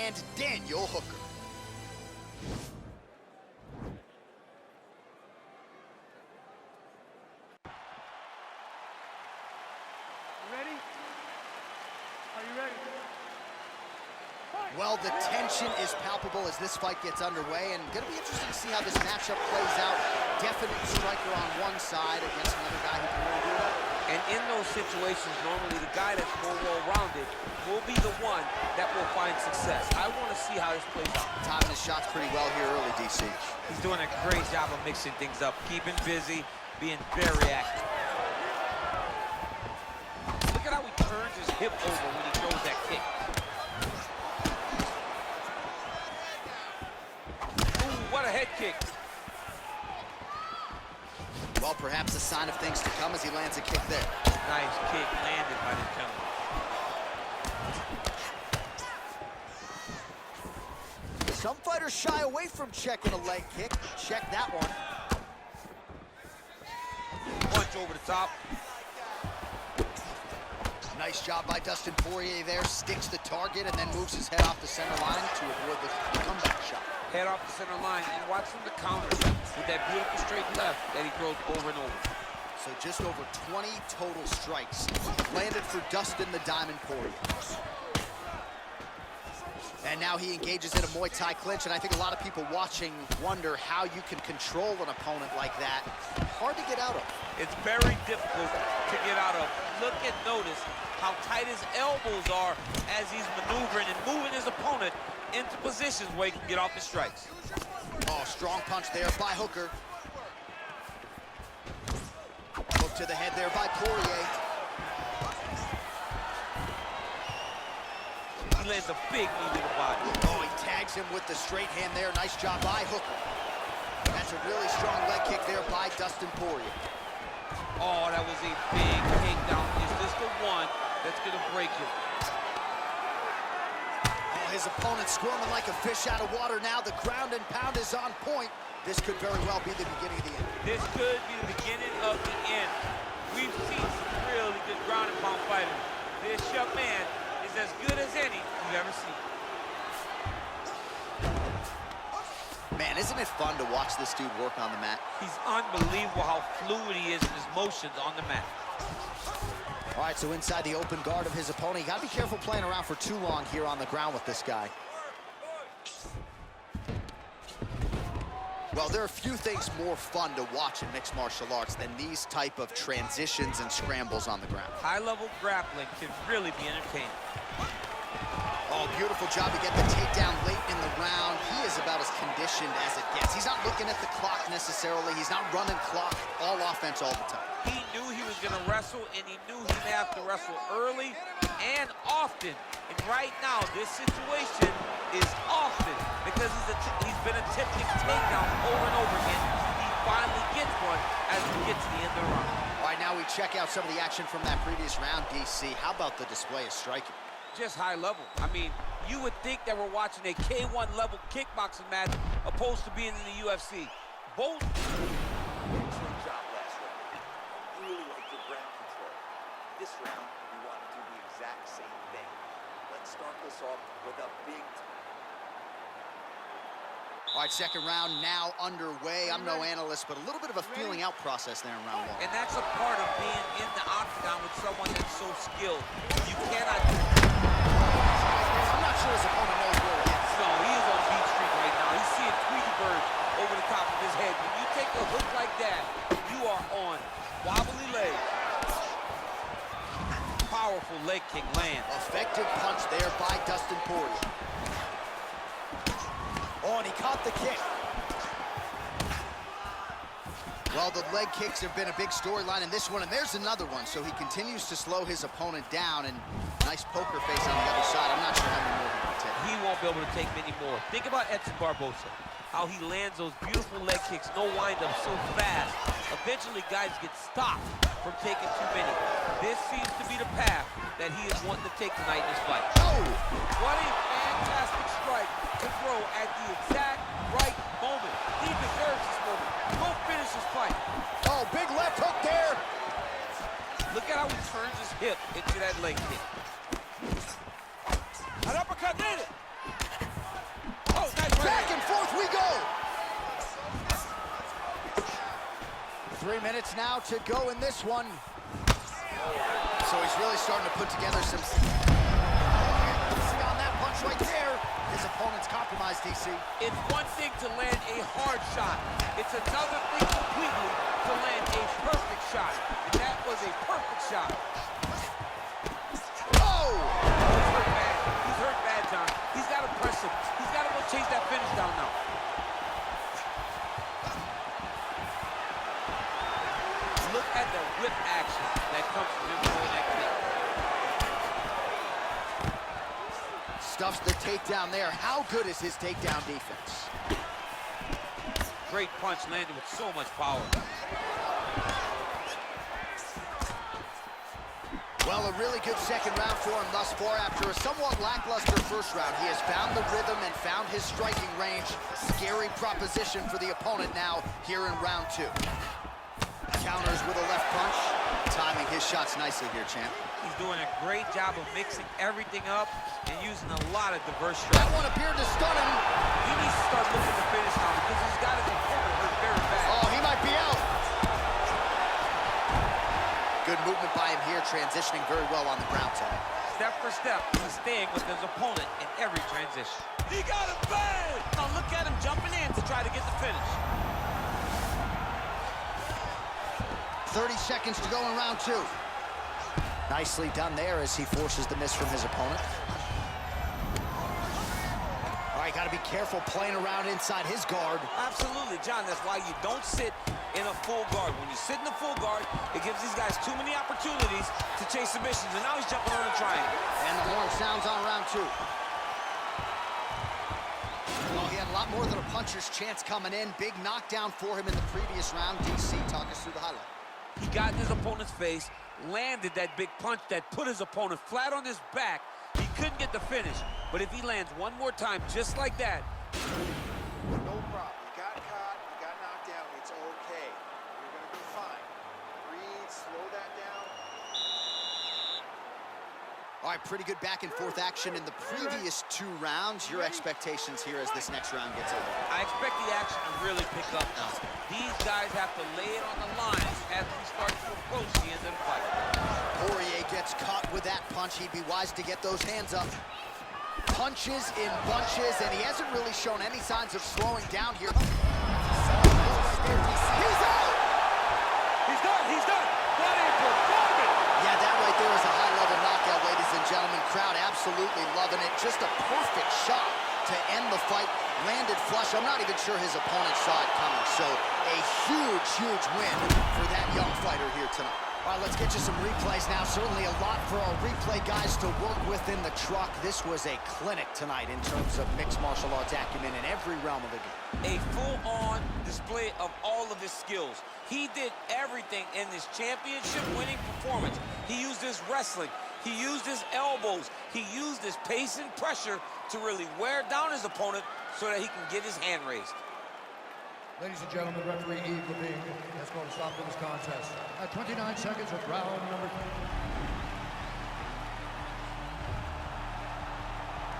and Daniel Hooker. Ready? Are you ready? Well, the tension is palpable as this fight gets underway, and gonna be interesting to see how this matchup plays out. Definite striker on one side against another guy who can really do it. And in those situations, normally the guy that's more well-rounded will be the one that will find success. I want to see how this plays out. Timing his shots pretty well here early, DC. He's doing a great job of mixing things up, keeping busy, being very active. Look at how he turns his hip over when he throws that kick. Ooh, what a head kick. Well, perhaps a sign of things to come as he lands a kick there. Nice kick landed by the gentleman. Some fighters shy away from checking a leg kick. Check that one. Punch over the top. Nice job by Dustin Poirier there. Sticks the target and then moves his head off the center line to avoid the comeback shot. Head off the center line, and watch him to counter with that beautiful straight left that he throws over and over. So just over 20 total strikes landed for Dustin the Diamond Poirier. And now he engages in a Muay Thai clinch, and I think a lot of people watching wonder how you can control an opponent like that. Hard to get out of. It's very difficult to get out of. Look and notice how tight his elbows are as he's maneuvering and moving his opponent into positions where he can get off the strikes. Oh, strong punch there by Hooker. Hook to the head there by Poirier. He lands a big knee to the body. Oh, he tags him with the straight hand there. Nice job by Hooker. That's a really strong leg kick there by Dustin Poirier. Oh, that was a big takedown. Is this the one that's gonna break him? Oh, his opponent squirming like a fish out of water now. The ground and pound is on point. This could very well be the beginning of the end. This could be the beginning of the end. We've seen some really good ground and pound fighters. This young man is as good as any you've ever seen. Man, isn't it fun to watch this dude work on the mat? He's unbelievable how fluid he is in his motions on the mat. All right, so inside the open guard of his opponent, you gotta be careful playing around for too long here on the ground with this guy. Well, there are few things more fun to watch in mixed martial arts than these type of transitions and scrambles on the ground. High-level grappling can really be entertaining. Oh, beautiful job to get the takedown late in the round. He is about as conditioned as it gets. He's not looking at the clock necessarily. He's not running clock, all offense all the time. He knew he was going to wrestle, and he knew he may have to wrestle early and often. And right now, this situation is often because he's been attempting takedown over and over again. He finally gets one as we get to the end of the round. All right, now we check out some of the action from that previous round, DC. How about the display of striking? Just high level. I mean, you would think that we're watching a K1 level kickboxing match opposed to being in the UFC. Both. Excellent job last round. Really like your ground control. This round, we want to do the exact same thing. Let's start this off with a big. All right, second round now underway. I'm no analyst, but a little bit of a feeling out process there in round one. And that's a part of being in the octagon with someone that's so skilled. You cannot. I'm not sure his opponent knows where he is. No, he is on beat street right now. He's seeing Tweety Bird over the top of his head. When you take a hook like that, you are on wobbly legs. Powerful leg kick land. Effective punch there by Dustin Poirier. Oh, and he caught the kick. Well, the leg kicks have been a big storyline in this one, and there's another one. So he continues to slow his opponent down, and nice poker face on the other side. I'm not sure how many more he can take. He won't be able to take many more. Think about Edson Barboza, how he lands those beautiful leg kicks, no wind-up, so fast. Eventually, guys get stopped from taking too many. This seems to be the path that he is wanting to take tonight in this fight. Oh! What a fantastic strike to throw at the exact right moment. He deserves this moment. Go finish this fight. Oh, big left hook there. Look at how he turns his hip into that leg kick. An uppercut did it. minutes now to go in this one. So he's really starting to put together some... See on that punch right there. His opponent's compromised, DC. It's one thing to land a hard shot. It's another thing completely to land a perfect shot. And that was a perfect shot. Oh! He's hurt bad. He's hurt bad, John. He's got to press him. He's got to go chase that finish down now. Look at the whip action that comes from him doing that kick. Stuffs the takedown there. How good is his takedown defense? Great punch landed with so much power. Well, a really good second round for him thus far. After a somewhat lackluster first round, he has found the rhythm and found his striking range. Scary proposition for the opponent now here in round 2. Counters with a left punch. Timing his shots nicely here, champ. He's doing a great job of mixing everything up and using a lot of diverse That strategies. one appeared to stun him. He needs to start looking to finish now because he's got his opponent hurt very bad. Oh, he might be out. Good movement by him here, transitioning very well on the ground, Tony. Step for step, he's staying with his opponent in every transition. He got him bad! Now look at him jumping in to try to get the finish. 30 seconds to go in round 2. Nicely done there as he forces the miss from his opponent. All right, got to be careful playing around inside his guard. Absolutely, John. That's why you don't sit in a full guard. When you sit in a full guard, it gives these guys too many opportunities to chase submissions. And now he's jumping on the triangle. And the horn sounds on round 2. Well, he had a lot more than a puncher's chance coming in. Big knockdown for him in the previous round. DC, talk us through the highlight. He got in his opponent's face, landed that big punch that put his opponent flat on his back. He couldn't get the finish, but if he lands one more time just like that... No problem. You got caught, you got knocked down. It's okay. You're going to be fine. Breathe, slow that down. All right, pretty good back and forth action in the previous 2 rounds. Your expectations here as this next round gets over? I expect the action to really pick up now. These guys have to lay it on the line as we start to approach the end of the fight. Poirier gets caught with that punch. He'd be wise to get those hands up. Punches in bunches, and he hasn't really shown any signs of slowing down here. He's out! He's done! He's done! That ain't performing! Yeah, that right there is a high-level knockout, ladies and gentlemen. Crowd absolutely loving it. Just a perfect shot to end the fight. Landed flush. I'm not even sure his opponent saw it coming. So a huge, huge win for that young fighter here tonight. All right, let's get you some replays now. Certainly a lot for our replay guys to work with in the truck. This was a clinic tonight in terms of mixed martial arts acumen in every realm of the game. A full-on display of all of his skills. He did everything in this championship-winning performance. He used his wrestling. He used his elbows. He used his pace and pressure to really wear down his opponent so that he can get his hand raised. Ladies and gentlemen, referee Yves Levine has called a stop to this contest at 29 seconds of round number 3.